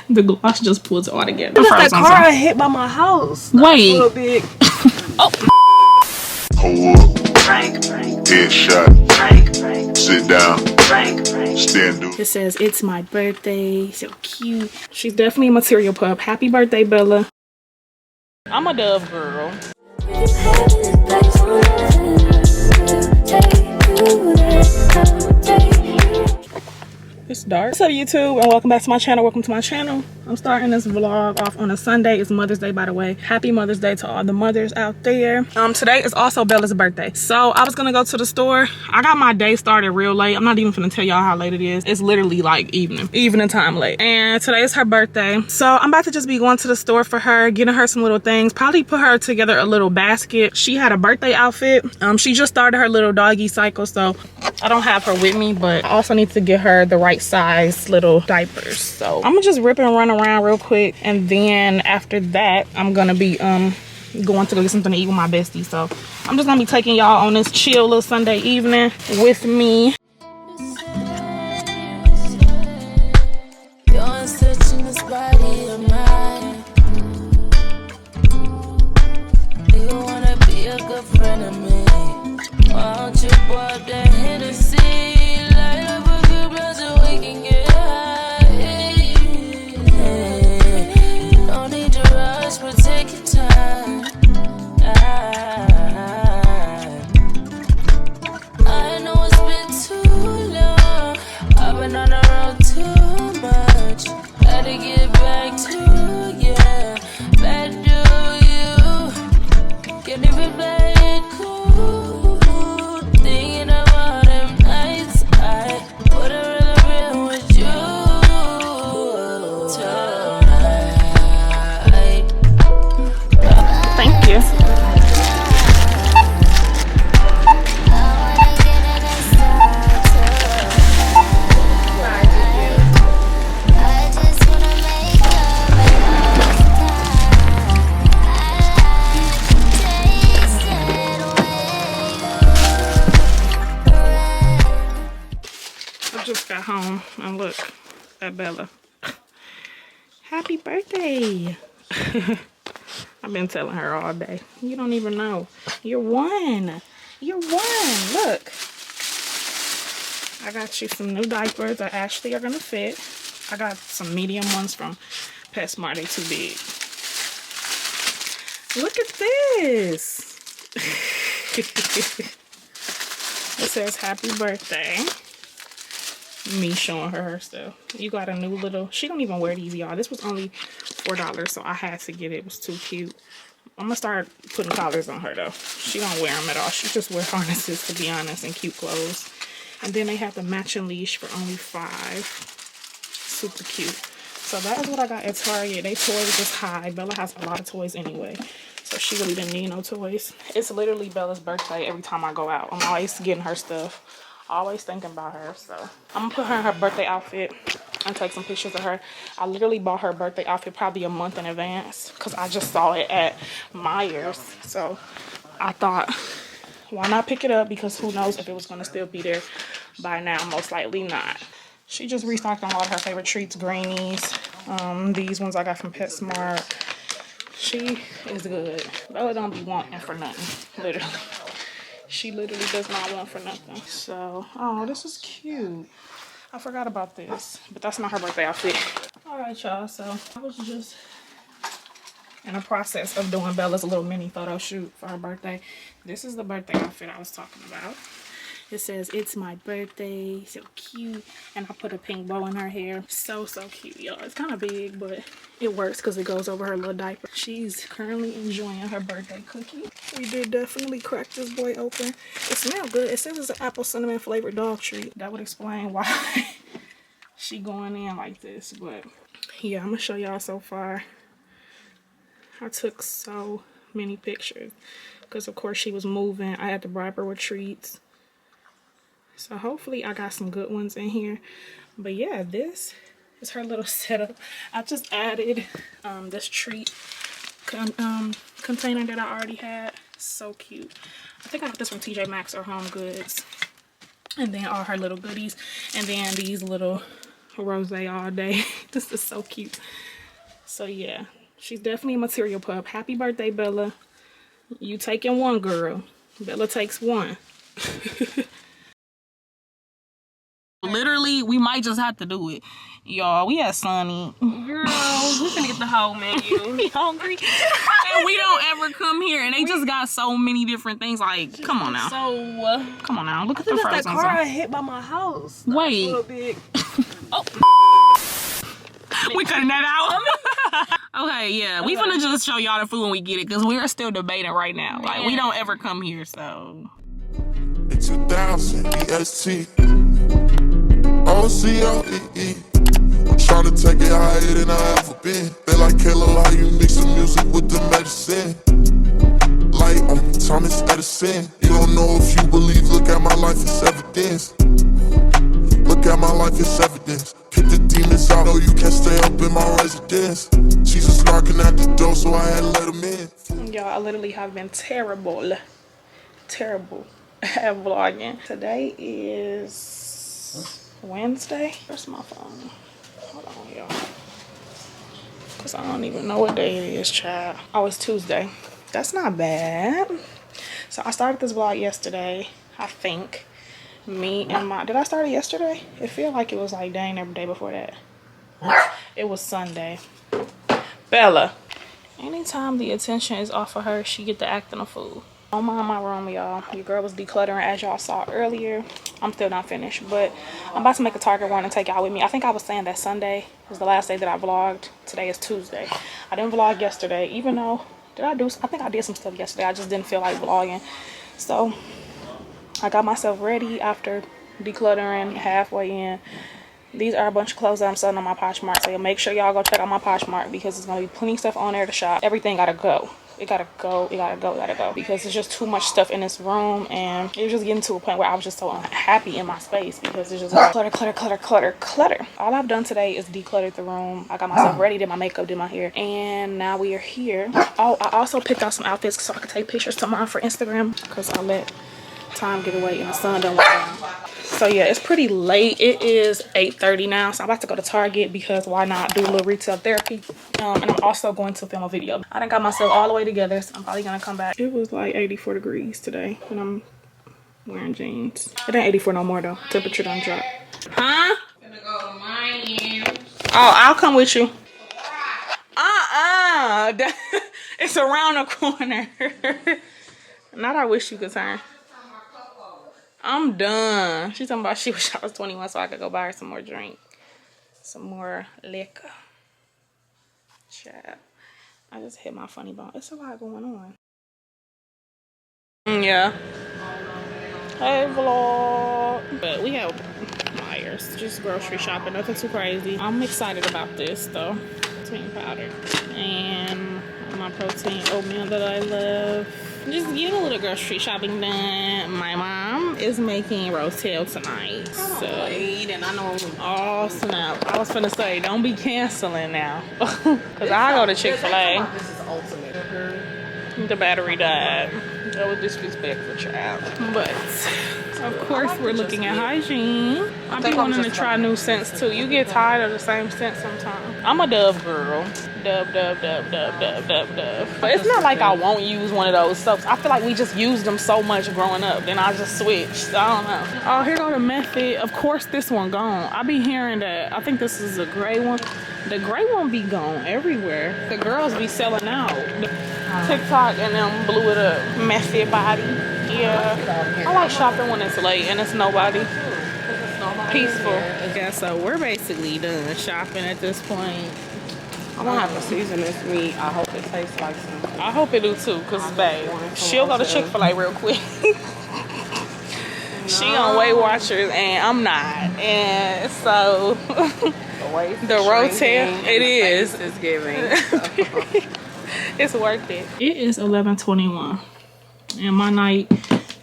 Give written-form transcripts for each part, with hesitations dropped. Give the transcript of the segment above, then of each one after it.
The gloss just pulls it all together. What if that car I hit by my house? Wait. A little big. Oh. Hold up. Headshot. Sit down. Stand up. It says, it's my birthday. So cute. She's definitely a material pup. Happy birthday, Bella. I'm a dove girl. It's dark. What's up, YouTube, and welcome back to my channel. Welcome to my channel. I'm starting this vlog off on a Sunday. It's Mother's Day, by the way. Happy Mother's Day to all the mothers out there. Today is also Bella's birthday. So I was gonna go to the store. I got my day started real late. I'm not even gonna tell y'all how late it is. It's literally like evening time late. And today is her birthday. So I'm about to just be going to the store for her, getting her some little things. Probably put her together a little basket. She had a birthday outfit. She just started her little doggy cycle, so I don't have her with me, but I also need to get her the right size little diapers. So I'm gonna just rip and run around real quick, and then after that I'm gonna be going to go get something to eat with my bestie. So I'm just gonna be taking y'all on this chill little Sunday evening with me. Just got home and look at Bella. Happy birthday. I've been telling her all day. You don't even know. You're one. You're one. Look. I got you some new diapers that actually are gonna fit. I got some medium ones from PetSmart. They too big. Look at this. It says happy birthday. Me showing her stuff. You got a new little, she don't even wear these, y'all. This was only $4, so I had to get it. It was too cute. I'm gonna start putting collars on her though. She don't wear them at all. She just wear harnesses, to be honest, and cute clothes. And then they have the matching leash for only $5. Super cute. So that is what I got at Target. They toys is high. Bella has a lot of toys anyway, so she really didn't need no toys. It's literally Bella's birthday every time I go out. I'm always getting her stuff. Always thinking about her. So I'm gonna put her in her birthday outfit and take some pictures of her. I literally bought her birthday outfit probably a month in advance because I just saw it at Myers. So I thought, why not pick it up, because who knows if it was gonna still be there by now. Most likely not. She just restocked on a lot of her favorite treats, greenies. These ones I got from PetSmart. She is good. Bella don't be wanting for nothing, literally. She literally does not want for nothing. So, oh, this is cute. I forgot about this, but that's not her birthday outfit. All right, y'all. So I was just in the process of doing Bella's little mini photo shoot for her birthday. This is the birthday outfit I was talking about. It says, it's my birthday. So cute. And I put a pink bow in her hair. So cute, y'all. It's kind of big, but it works because it goes over her little diaper. She's currently enjoying her birthday cookie. We did definitely crack this boy open. It smells good. It says it's an apple cinnamon flavored dog treat. That would explain why she going in like this. But yeah, I'm going to show y'all so far. I took so many pictures because, of course, she was moving. I had to bribe her with treats. So hopefully I got some good ones in here. But yeah, this is her little setup. I just added this treat container that I already had. So cute. I think I got this from TJ Maxx or Home Goods. And then all her little goodies. And then these little rose all day. This is so cute. So yeah, she's definitely a material pup. Happy birthday, Bella. You taking one, girl. Bella takes one. Literally, we might just have to do it. Y'all, we had Sunny. Girl, we finna get the whole menu. We hungry. And we don't ever come here. And they just got so many different things. Like, come on now. So, come on now. Look at the that's frozen that car I stuff. hit by my house. Wait. A little bit. Oh. We cutting that out. Okay, yeah. We finna just show y'all the food when we get it. Because we're still debating right now. Like, we don't ever come here, so. It's 2000 EST. OCOEE. I'm trying to take it higher than I ever been. They like Kayla, how you mix the music with the medicine. Light on Thomas Edison. You don't know if you believe, look at my life, it's evidence. Look at my life, it's evidence. Kick the demons out, no, you can't stay up in my residence. Jesus knocking at the door, so I had to let him in. Y'all, I literally have been terrible at vlogging. Today is Wednesday. Where's my phone? Hold on, y'all. Because I don't even know what day it is, child. Oh, it's Tuesday. That's not bad. So I started this vlog yesterday, I think. Me and my... Did I start it yesterday? It feel like it was like dang every day before that. It was Sunday. Bella. Anytime the attention is off of her, she get the acting a fool. Don't mind my room, y'all. Your girl was decluttering, as y'all saw earlier. I'm still not finished, but I'm about to make a Target run and take y'all with me. I think I was saying that Sunday was the last day that I vlogged. Today is Tuesday. I didn't vlog yesterday, even though... I think I did some stuff yesterday. I just didn't feel like vlogging. So, I got myself ready after decluttering halfway in. These are a bunch of clothes that I'm selling on my Poshmark. So, make sure y'all go check out my Poshmark because there's going to be plenty of stuff on there to shop. Everything got to go. It gotta go, it gotta go, it gotta go. Because there's just too much stuff in this room. And it was just getting to a point where I was just so unhappy in my space. Because it's just like clutter, clutter, clutter, clutter, clutter. All I've done today is decluttered the room. I got myself ready, did my makeup, did my hair. And now we are here. Oh, I also picked out some outfits so I could take pictures tomorrow for Instagram. Because I let time get away and the sun don't went down. So yeah, it's pretty late. It is 8:30 now, so I'm about to go to Target because why not do a little retail therapy. And I'm also going to film a video. I done got myself all the way together, so I'm probably gonna come back. It was like 84 degrees today and I'm wearing jeans. It ain't 84 no more though. Temperature done dropped. Huh? I'm gonna go to mine. Oh, I'll come with you. It's around the corner. Not I wish you could turn. I'm done. She's talking about she wish I was 21 so I could go buy her some more drink. Some more liquor. Chat. I just hit my funny bone. It's a lot going on. Yeah. Hey vlog. But we have Myers. Just grocery shopping. Nothing too crazy. I'm excited about this though. Protein powder. And my protein oatmeal that I love. Just getting a little grocery shopping done. My mom is making rotel tonight. So, And I know oh snap. I was finna say, don't be canceling now. Cause I go to Chick-fil-A. this is ultimate. The battery died. That was disrespectful, child. But of course we're looking at hygiene. I be wanting to try new scents too. You get tired of the same scent sometimes. I'm a Dove girl. Dove. But it's not like I won't use one of those soaps. I feel like we just used them so much growing up. Then I just switched. So I don't know. Oh, here go the Method. Of course this one gone. I be hearing that. I think this is a gray one. The gray one be gone everywhere. The girls be selling out. TikTok and them blew it up. Method body. Yeah. I like shopping when it's late and it's nobody. Peaceful. Yeah, so we're basically done shopping at this point. I'm gonna have to season this meat. I hope it tastes like something. I hope it do too, cause babe, she'll go to Chick-fil-A real quick. She on Weight Watchers and I'm not, and so the rotel, it is. It's giving. It's worth it. It is 11:21, and my night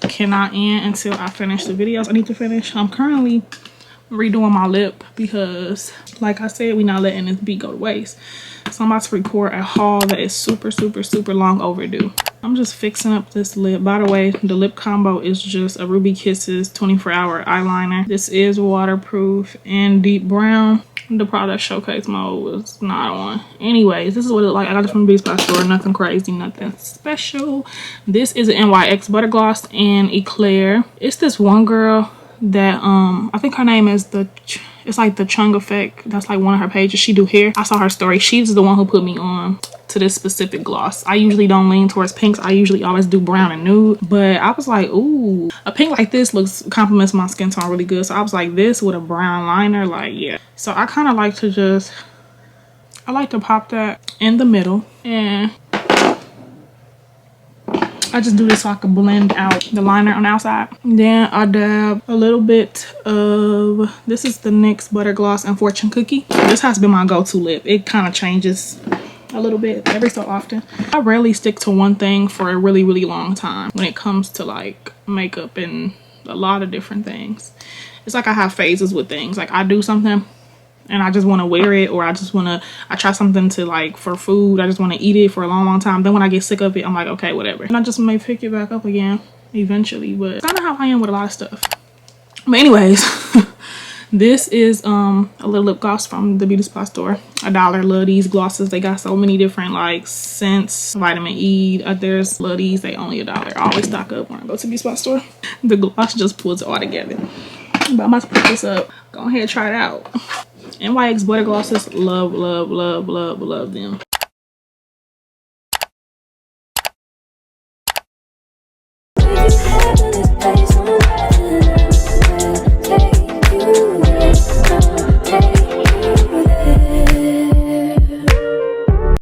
cannot end until I finish the videos I need to finish. I'm currently redoing my lip because, like I said, we not letting this beat go to waste. So I'm about to record a haul that is super long overdue. I'm just fixing up this lip. By the way, the lip combo is just a Ruby Kisses 24-hour eyeliner. This is waterproof and deep brown. The product showcase mode was not on. Anyways, this is what it looked like. I got this from the Beauty Supply store. Nothing crazy, nothing special. This is an NYX Butter Gloss and Eclair. It's this one girl that I think her name is it's like the Chung Effect. That's like one of her pages. She do hair. I saw her story. She's the one who put me on to this specific gloss. I usually don't lean towards pinks. I usually always do brown and nude, but I was like, ooh, a pink like this complements my skin tone really good. So I was like, this with a brown liner, like, yeah. So I kind of like to I like to pop that in the middle, and I just do this so I can blend out the liner on the outside. Then I dab a little bit of, this is the NYX Butter Gloss and Fortune Cookie. This has been my go-to lip. It kind of changes a little bit every so often. I rarely stick to one thing for a really long time when it comes to like makeup and a lot of different things. It's like I have phases with things. Like I do something and I just want to wear it, or I try something to like for food. I just want to eat it for a long time. Then when I get sick of it, I'm like, okay, whatever. And I just may pick it back up again eventually, but it's kind of how I am with a lot of stuff. But anyways, this is a little lip gloss from the Beauty Supply store. $1. Love these glosses. They got so many different like scents, vitamin E. There's love these. They only $1. I always stock up when I go to the Beauty Supply store. The gloss just pulls it all together. But I'm about to put this up. Go ahead and try it out. NYX Butter Glosses, love them.